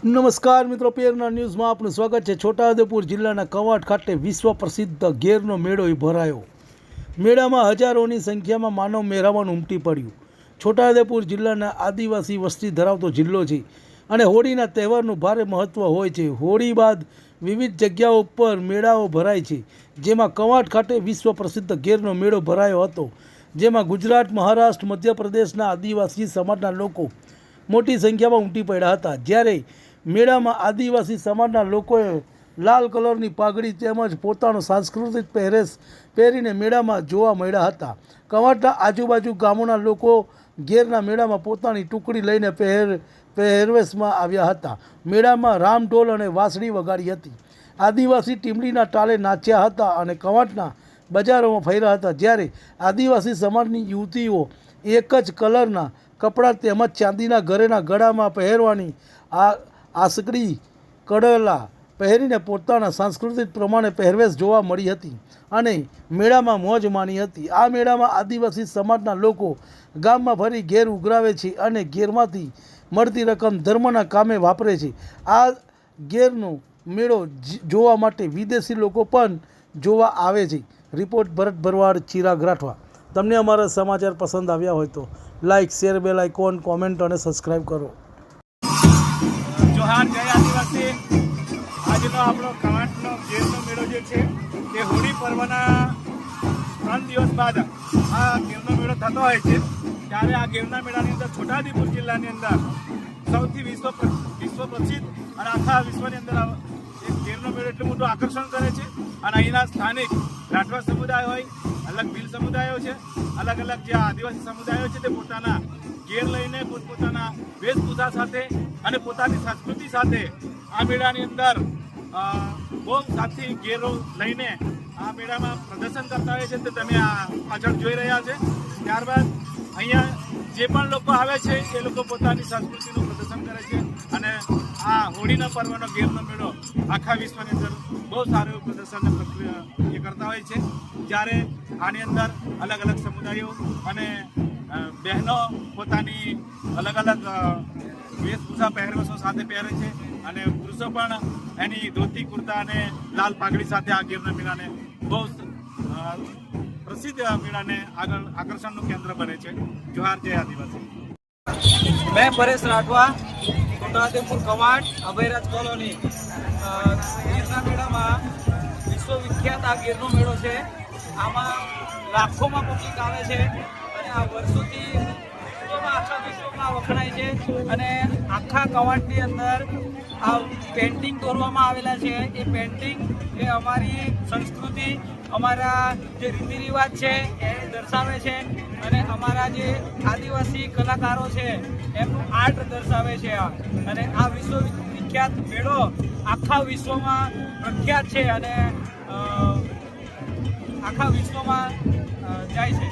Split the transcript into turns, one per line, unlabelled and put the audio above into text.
નમસ્કાર મિત્રો, પેરના ન્યૂઝમાં આપનું સ્વાગત છે। છોટાઉદેપુર જિલ્લાના કવાંટ ખાતે વિશ્વ પ્રસિદ્ધ ઘેરનો મેળો ભરાયો। મેળામાં હજારોની સંખ્યામાં માનવ મહેરામણ ઉમટી પડ્યું। છોટાઉદેપુર જિલ્લાના આદિવાસી વસ્તી ધરાવતો જિલ્લો છે અને હોળીના તહેવારનું ભારે મહત્ત્વ હોય છે। હોળી બાદ વિવિધ જગ્યાઓ પર મેળાઓ ભરાય છે, જેમાં કવાંટ ખાતે વિશ્વ પ્રસિદ્ધ ઘેરનો મેળો ભરાયો હતો, જેમાં ગુજરાત, મહારાષ્ટ્ર, મધ્યપ્રદેશના આદિવાસી સમાજના લોકો મોટી સંખ્યામાં ઉમટી પડ્યા હતા। જ્યારે મેળામાં આદિવાસી સમાજના લોકોએ લાલ કલરની પાઘડી તેમજ પોતાનો સાંસ્કૃતિક પહેરવેશ પહેરીને મેળામાં જોવા મળ્યા હતા। કવાંટના આજુબાજુ ગામોના લોકો ઘેરના મેળામાં પોતાની ટુકડી લઈને પહેરવેશમાં આવ્યા હતા। મેળામાં રામ ઢોલ અને વાંસળી વગાડી હતી। આદિવાસી ટીમડીના તાલે નાચ્યા હતા અને કવાંટના બજારોમાં ફર્યા હતા। જ્યારે આદિવાસી સમાજની યુવતીઓ એક જ કલરના કપડાં તેમજ ચાંદીના ઘરેના ગળામાં પહેરવાની આસકડી કડલા પહેરીને પોતાના સાંસ્કૃતિક પ્રમાણે પહેરવેશ જોવા મળી હતી અને મેળામાં મોજ માણી હતી। આ મેળામાં આદિવાસી સમાજના લોકો ગામમાં ફરી ઘેર ઉઘરાવે છે અને ઘેરમાંથી મળતી રકમ ધર્મના કામે વાપરે છે। આ ઘેરનો મેળો જોવા માટે વિદેશી લોકો પણ જોવા આવે છે। રિપોર્ટ ભરત ભરવાડ, ચિરાગ રાઠવા। તમને અમારા સમાચાર પસંદ આવ્યા હોય તો like, share, bell icon, comment અને સબસ્ક્રાઈબ કરો।
જોહાર, જય આદિવાસી। આજનો આપણો કવાંટનો ઘેરનો મેળો જે છે તે હોળી પર્વના 3 દિવસ બાદ આ ઘેરનો મેળો થતો હોય છે। ત્યારે આ ઘેરના મેળાની અંદર છોટાઉદેપુર જિલ્લાની અંદર સૌથી વિશ્વ પ્રસિદ્ધ અને આખા વિશ્વની અંદર એક ઘેરનો મેળો એટલું મોટું આકર્ષણ કરે છે અને અહીંના સ્થાનિક રાઠવા સમુદાય હોય, અલગ ભીલ સમુદાયો છે, અલગ અલગ જે આદિવાસી સમુદાયો છે તે પોતાના ઘેર લઈને પોતપોતાના વેશભૂષા સાથે અને પોતાની સંસ્કૃતિ સાથે આ મેળાની અંદર બહુ સાથી ઘેરો લઈને આ મેળામાં પ્રદર્શન કરતા હોય છે તે તમે આ પાછળ જોઈ રહ્યા છે। ત્યારબાદ અહીંયા જે પણ લોકો આવે છે એ લોકો પોતાની સંસ્કૃતિનું પ્રદર્શન કરે છે અને આ હોળીના પર્વનો ઘેરનો મેળો આખા વિશ્વની અંદર બહુ સારું એવું પ્રદર્શન એ કરતા હોય છે। જ્યારે આની અંદર અલગ અલગ સમુદાયો અને બહેનો પોતાની અલગ અલગ વેશભૂષા પહેરવેશો સાથે પહેરે છે અને પુરુષો પણ એની ધોતી, કુર્તા અને લાલ પાઘડી સાથે આ ઘેરના મેળાને બહુ પ્રસિદ્ધ મેળાને આગળ આકર્ષણનું કેન્દ્ર બને છે। જોહાર, જય આદિવાસી।
मैं परेश राठवा, छोटाउदेपुर कवांट, अभयराज कॉलोनी। घेरना मेळाમાં વિશ્વ વિખ્યાત આ ઘેરનો મેળો છે। આમાં લાખોમાં પબ્લિક આવે છે અને આ વર્ષોથી આખા વિશ્વમાં વખણાય છે અને આખા કવાંટની અંદર આ પેઇન્ટિંગ દોરવામાં આવેલા છે। એ પેઇન્ટિંગ એ અમારી સંસ્કૃતિ, અમારા જે રીતિ રિવાજ છે એ દર્શાવે છે અને અમારા જે આદિવાસી કલાકારો છે એમનું આર્ટ દર્શાવે છે। અને આ વિશ્વ વિખ્યાત મેળો આખા વિશ્વમાં પ્રખ્યાત છે અને આખા વિશ્વમાં જાય છે।